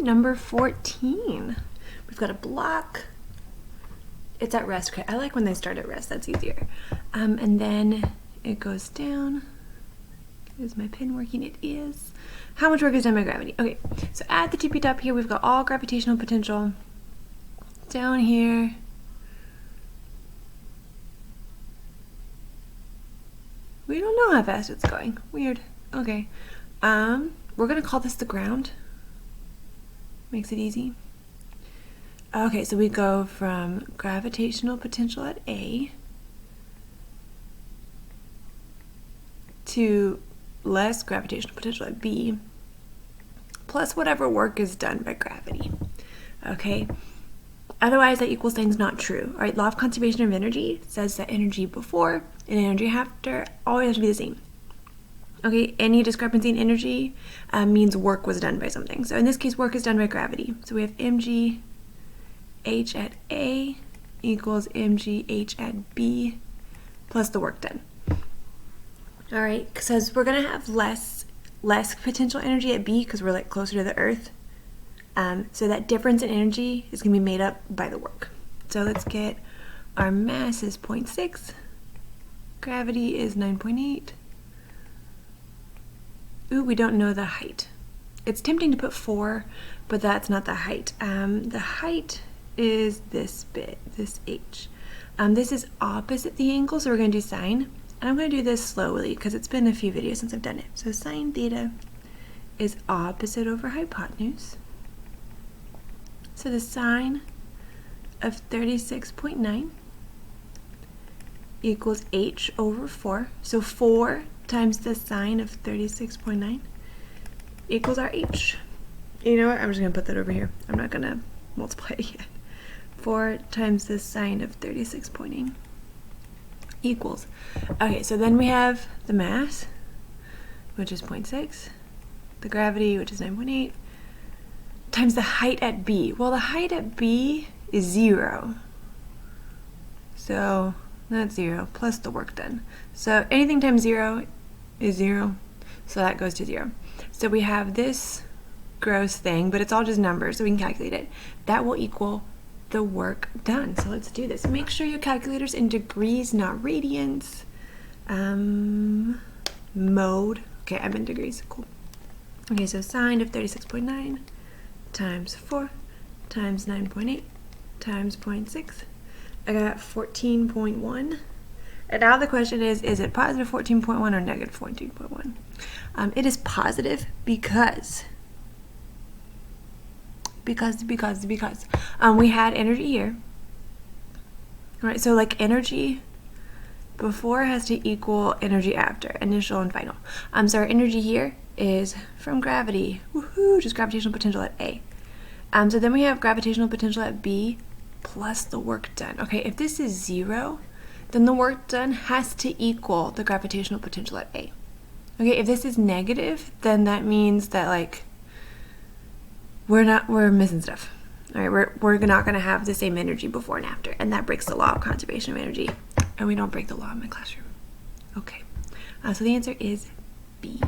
number 14. We've got a block. It's at rest. Okay, I like when they start at rest. That's easier. And then it goes down. Is my pin working? It is. How much work is done by gravity? Okay, so at the tippy top here, we've got all gravitational potential. Down here, we don't know how fast it's going. Weird. Okay. We're gonna call this the ground. Makes it easy. Okay, so we go from gravitational potential at A to less gravitational potential at B, plus whatever work is done by gravity. Okay. Otherwise, that equals things not true. All right, law of conservation of energy says that energy before and energy after always have to be the same. Okay, any discrepancy in energy means work was done by something. So in this case, work is done by gravity. So we have mgh at A equals mgh at B plus the work done. All right, because we're gonna have less potential energy at B because we're like closer to the Earth. So that difference in energy is going to be made up by the work. So let's get our mass is 0.6, gravity is 9.8. Ooh, we don't know the height. It's tempting to put 4, but that's not the height. The height is this bit, this h. This is opposite the angle, so we're going to do sine. And I'm going to do this slowly because it's been a few videos since I've done it. So sine theta is opposite over hypotenuse. So the sine of 36.9 equals h over 4. So 4 times the sine of 36.9 equals our h. You know what? I'm just going to put that over here. I'm not going to multiply it yet. 4 times the sine of 36.8 equals. Okay, so then we have the mass, which is 0.6, the gravity, which is 9.8, times the height at B. Well, the height at B is 0. So that's 0 plus the work done. So anything times 0 is 0. So that goes to 0. So we have this gross thing, but it's all just numbers, so we can calculate it. That will equal the work done. So let's do this. Make sure your calculator's in degrees, not radians. Mode. Okay, I'm in degrees. Cool. Okay, so sine of 36.9 times 4 times 9.8 times 0.6. I got 14.1. And now the question is it positive 14.1 or negative 14.1? It is positive because we had energy here. All right, so like energy before has to equal energy after, initial and final. So our energy here is from gravity, woohoo, just gravitational potential at A. So then we have gravitational potential at B plus the work done. Okay, if this is 0, then the work done has to equal the gravitational potential at A. Okay, if this is negative, then that means that like we're missing stuff. All right, we're not gonna have the same energy before and after, and that breaks the law of conservation of energy, and we don't break the law in my classroom. Okay, so the answer is B.